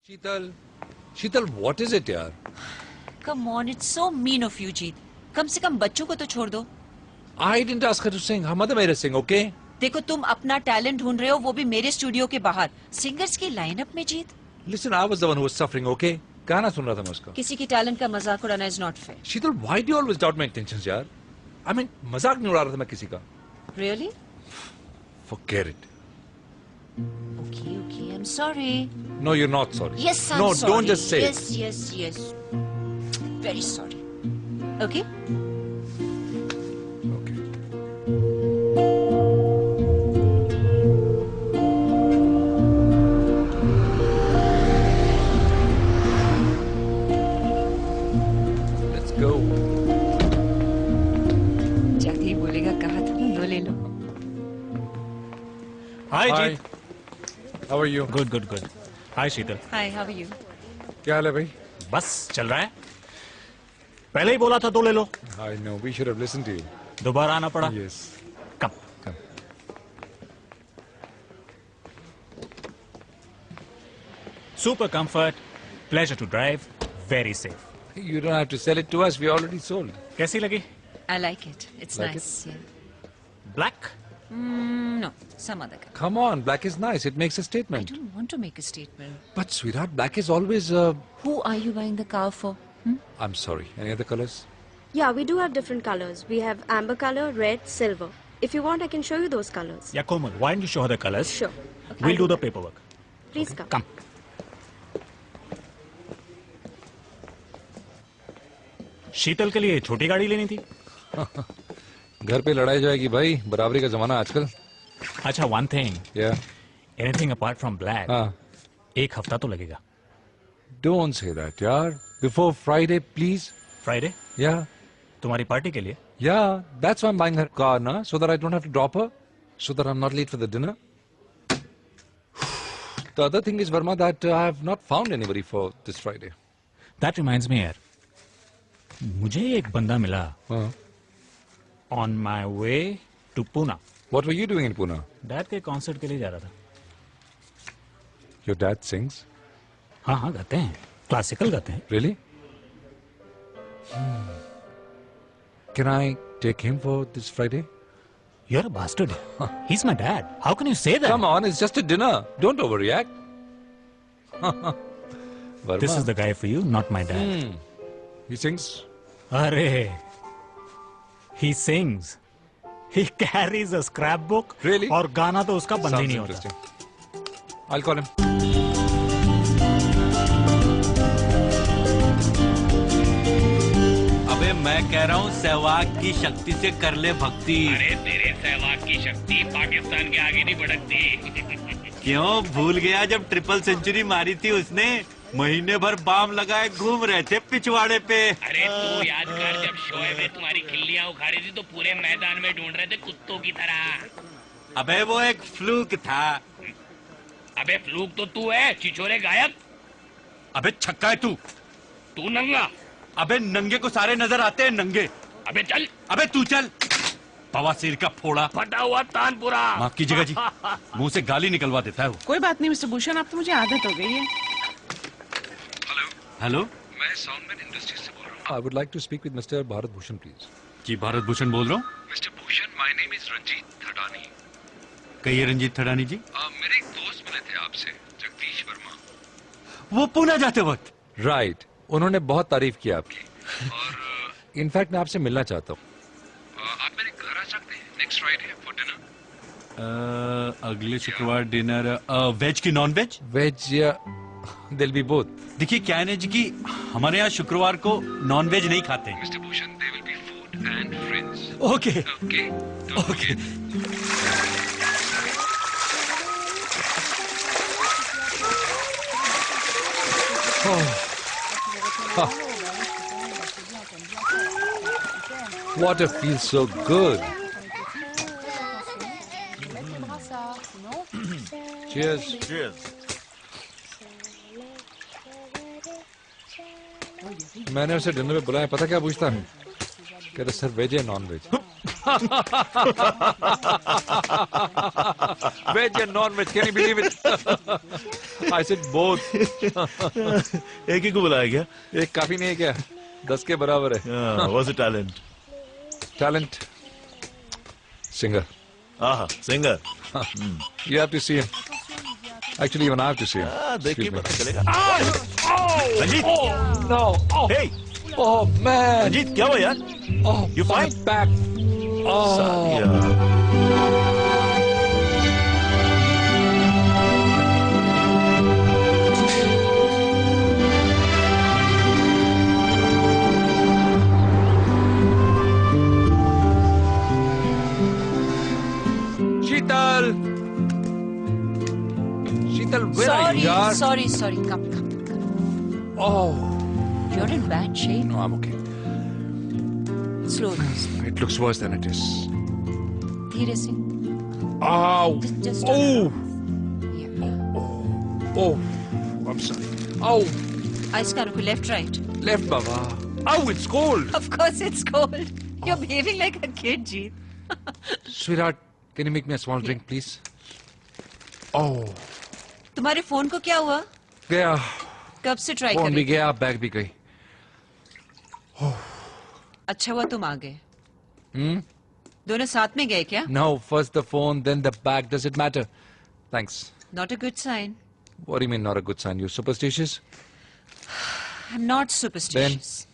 Sheetal, Sheetal, what is it यार? Come on, it's so mean of you, जीत. कम से कम बच्चों को तो छोड़ दो. I didn't ask her to sing. Her mother made her sing, okay? देखो तुम अपना टैलेंट ढूंढ रहे हो, वो भी मेरे स्टूडियो के बाहर. सिंगर्स की लाइनअप में जीत. Listen, I was the one who was suffering, okay? गाना सुन रहा था मैं उसका. किसी की टैलेंट का मजाक उड़ाना is not fair. Sheetal, why do you always doubt my intentions यार? I mean, मजाक नहीं उड़ा रहा था मैं किसी का. Really? Forget it. Okay, okay, I'm sorry. No, you're not sorry. Yes, I'm no, sorry. No, don't just say yes, it. Yes, yes, yes. Very sorry. Okay? Okay. Let's go. जाके ही बोलेगा कहा था ना, लो ले लो. Hi, Hi. Jeet. How are you? Good, good, good. Hi, Sheetal. Hi, how are you? क्या हाल है भाई? बस चल रहा है. पहले ही बोला था दो ले लो. I know. We should have listened to you. दोबारा आना पड़ा. Yes. कब? Come. Super comfort, pleasure to drive, very safe. You don't have to sell it to us. We already sold. कैसी लगी? I like it. It's Like nice. Yeah. Black? No, some other color. Come on, black is nice. It makes a I statement. don't want to make a statement. But sweetheart, black is always. Who are you buying the car for? I'm sorry. Any other colors? Yeah, we do have different colors. We have amber color, red, silver. If you want, I can show you those colors. Yeah, Komal, why don't you show her the colors? Sure. We'll do the paperwork. Please come. Come. शीतल के लिए छोटी गाड़ी लेनी थी. घर पे लड़ाई जाएगी भाई. बराबरी का जमाना आजकल. अच्छा, one thing. Yeah. Anything apart from black. हाँ. एक हफ्ता तो लगेगा. Don't say that, यार. Before Friday, please. Friday? Yeah. तुम्हारी पार्टी के लिए? Yeah. That's why I'm buying her car, na, so that I don't have to drop her, so that I'm not late for the dinner. The other thing is, Verma, that I have not found anybody for this Friday. That reminds me, यार. मुझे एक बंदा मिला. Huh? On my way to Pune. What were you doing in Pune? Dad के concert के लिए जा रहा था. Your dad sings? हाँ हाँ गाते हैं. क्लासिकल गाते हैं. Really? Can I take him for this Friday? You're a bastard. He's my dad. How can you say that? Come on, it's just a dinner. Don't overreact. Verma. This is the guy for you, not my dad. He sings? Arey. He sings. He carries a scrapbook. Really? और गाना तो उसका बंद ही Sounds नहीं होता. interesting. I'll call him. अबे मैं कह रहा हूँ सहवाग की शक्ति से कर ले भक्ति. अरे तेरे सहवाग की शक्ति पाकिस्तान के आगे नहीं भड़कती. क्यों भूल गया जब ट्रिपल सेंचुरी मारी थी उसने? महीने भर बाम लगाए घूम रहे थे पिछवाड़े पे. अरे तू याद कर जब शोएब ने तुम्हारी खिल्लियां उखाड़ी थी तो पूरे मैदान में ढूंढ रहे थे कुत्तों की तरह. अबे वो एक फ्लूक था. अबे फ्लूक तो तू है, छिछोरे गायब. अबे छक्का है तू. तू नंगा. अबे नंगे को सारे नजर आते हैं नंगे. अबे चल. अबे तू चल. बवासीर का फोड़ा. फटा हुआ तानपुरा. माफ कीजिएगा जी, मुंह से गाली निकलवा देता है वो. कोई बात नहीं मिस्टर भूषण, अब तो मुझे आदत हो गई है. हेलो, मैं साउंडमैन इंडस्ट्री से बोल रहा हूँ. I would like to speak with Mr. Bharat Bhushan, please. जी भारत भूषण बोल रहा हूँ. Mr. Bhushan, my name is Ranjit Thadani. कहिए रंजीत थड़ानी जी. मेरे एक दोस्त मिले थे आपसे, जगदीश वर्मा. वो पुणे जाते वक्त. राइट. उन्होंने बहुत तारीफ की आपकी. और इनफैक्ट मैं आपसे मिलना चाहता हूँ. आप मेरे घर आ सकते हैं नेक्स्ट फ्राइडे फॉर डिनर. अगले शुक्रवार डिनर वेज की नॉन वेज? वेज या दिल भी बोथ. देखिए क्या है ना जी कि हमारे यहाँ शुक्रवार को नॉन वेज नहीं खाते. Mister Bhushan, there will be food and friends. Okay okay. Okay. Water feels so good. Cheers. Cheers. मैंने उसे डिनर पे बुलाया. पता क्या पूछता? कहता सर वेज है non veg. Veg and non-veg. Can you believe it? I said both. एक ही को बुलाया गया? एक काफी नहीं है क्या? 10 के बराबर है. What's the talent? Talent. Singer. Singer. You have to see him. Actually, even I have to see him. देखिए Excuse me. पता चलेगा. Ranjit! Oh, no! Oh, Hey, oh man! Ranjit क्या हुआ यार? Oh, You my fine? back. Oh. Saliya. Sheetal! Sheetal, where are you, yaar? Sorry. Come. Oh. You're in bad shape. No, I'm okay. Slowly. It looks worse than it is. धीरे से. Ow! Just Oh! Yeah. Oh! I'm sorry. Ow! Eyes का रुको, left, right. Left, Baba. Ow, it's cold! Of course it's cold. You're behaving like a kid, Jeet. Sweetheart, can you make me a small drink, please? Oh. तुम्हारे phone को क्या हुआ? गया. कब से try कर फोन भी रही? गया, बैग भी गई. अच्छा हुआ तुम आ गए. दोनों साथ में गए क्या? No, first the phone, then the bag. Does it matter? Thanks. Not a good sign. What do you mean not a good sign? You superstitious? I'm not superstitious.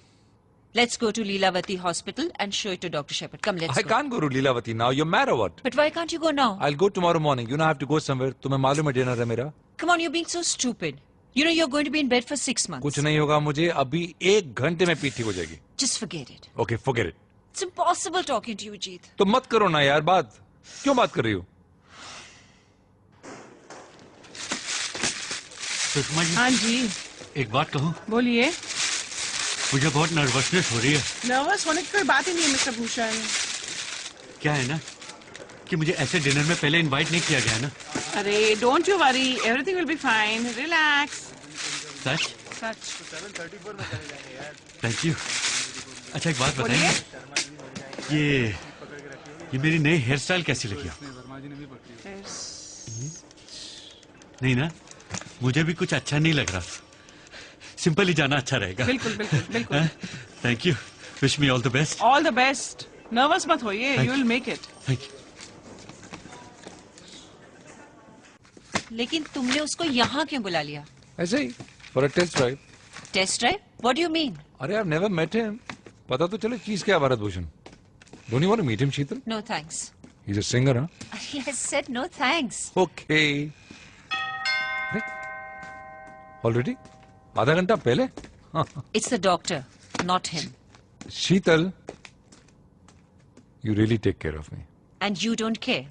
Let's go to Leelavati Hospital and show it to Dr. Shepard. Come, let's I go. can't go to Leelavati now. You're mad or what? But why can't you go now? I'll go tomorrow morning. You know I have to go somewhere. तुम्हें मालूम है dinner है मेरा? Come on, you're being so stupid. You know you're going to be in bed for 6 months. कुछ नहीं होगा मुझे. अभी 1 घंटे में पीठ ठीक हो जाएगी. Just forget it. Okay, forget it. It's impossible talking to you, Jeet. तो मत करो ना यार बात. क्यों बात कर रही हो? सुषमा जी, हाँ जी, एक बात कहूँ, बोलिए. मुझे बहुत नर्वसनेस हो रही है. नर्वस होने की कोई बात ही नहीं है मिस्टर भूषण. क्या है ना कि मुझे ऐसे डिनर में पहले इनवाइट नहीं किया गया है ना. अरे don't you worry, everything will be fine. Relax. Such? Such. Thank you. अच्छा एक बात बोलिए. बताइए, ये मेरी नई हेयर स्टाइल कैसी लगी आपको? नहीं ना, मुझे भी कुछ अच्छा नहीं लग रहा. सिंपल ही जाना अच्छा रहेगा. बिल्कुल बिल्कुल बिल्कुल. Thank you. Wish me all the best. All the best. Nervous मत होइए, Thank you will make it. Thank you. लेकिन तुमने उसको यहाँ क्यों बुला लिया? ऐसे ही for a test drive. Test drive? What do you mean? अरे I've never met him. पता तो चले चीज क्या है Bharat Bhushan. Don't you want to meet him, Sheetal? No thanks. He's a singer, huh? I said no thanks. Okay. Already? आधा घंटा पहले? It's the doctor, not him. Sheetal, you really take care of me. And you don't care.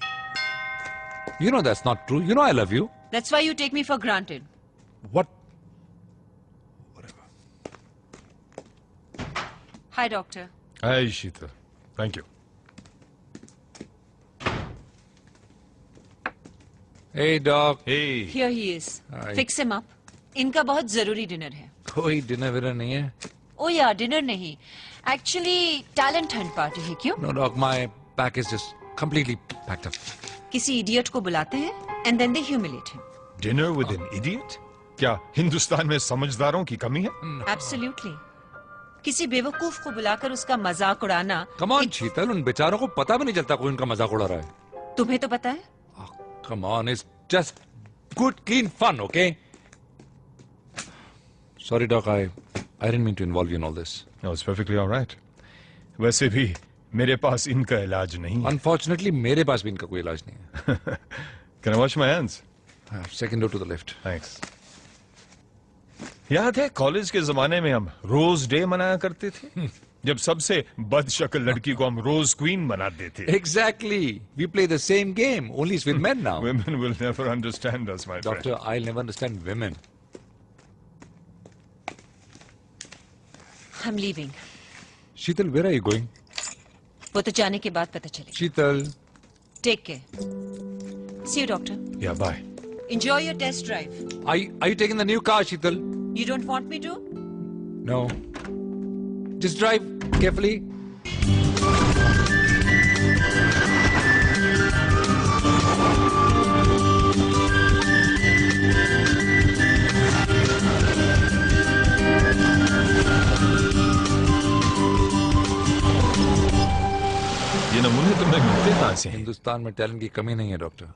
You know that's not true. You know I love you. That's why you take me for granted. What? Hi, doctor. Hi, Sheetal. Thank you. Hey, doc. Hey. Here he is. Hi. Fix him up. इनका बहुत जरूरी dinner है. कोई dinner winner नहीं है. ओ यार, dinner नहीं. Actually, talent hunt party है. क्यों? No, doc. My back is just completely packed up. किसी इडियट को बुलाते हैं and then they humiliate him. Dinner with an idiot? क्या हिंदुस्तान में समझदारों की कमी है? Absolutely. किसी बेवकूफ को बुलाकर उसका मजाक उड़ाना. Come on, Sheetal. उन बेचारों को पता भी नहीं चलता कोई उनका मजाक उड़ा रहा है. तुम्हें तो पता है? Come on, it's just good, clean fun, okay? Sorry, doc. I didn't mean to involve you in all this. No, it's perfectly all right. वैसे भी मेरे पास इनका इलाज नहीं है. Unfortunately, मेरे पास भी इनका कोई इलाज नहीं है. Can I wash my hands? Second door to the left. Thanks. याद है कॉलेज के जमाने में हम रोज डे मनाया करते थे जब सबसे बदशक्ल लड़की को हम रोज क्वीन बनाते थे. Exactly. We play the same game, only it's with men now. Women will never understand us, my Doctor, friend. I'll never understand women. I'm leaving. Sheetal, where are you going? वो तो जाने के बाद पता चलेगा. Sheetal. Take care. See you, doctor. Yeah, bye. Enjoy your test drive. Are you taking the new car, Sheetal? You don't want me to? No. Just drive carefully. ये नमूने तुम्हें मिलते कहाँ से हैं? हिंदुस्तान में टैलेंट की कमी नहीं है डॉक्टर।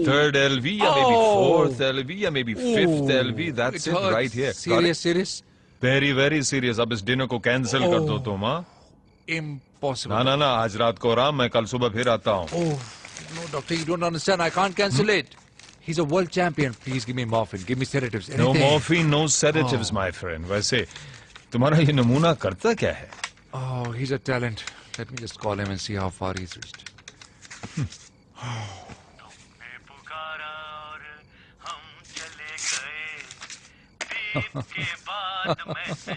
Third LV या maybe fourth LV या maybe fifth LV. That's it right here. Serious? Very very serious. अब इस डिनर को कैंसिल कर दो तुम, हाँ? Impossible. ना आज रात को आराम, मैं कल सुबह फिर आता हूँ. No, doctor, you don't understand. I can't cancel it. He's a world champion. Please give me morphine. Give me sedatives. No Anything. morphine, no sedatives, my friend. वैसे तुम्हारा ये नमूना करता क्या है? Oh, he's a talent. Let me just call him and see how far he's reached.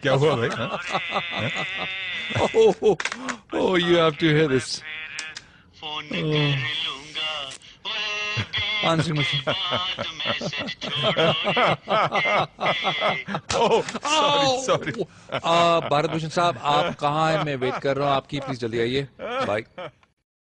क्या हुआ भाई? Oh, you have to hear this. Answering machine. Sorry. Bharat Bhushan साहब, आप कहाँ हैं? मैं वेट कर रहा हूँ आपकी. प्लीज जल्दी आइए. बाय.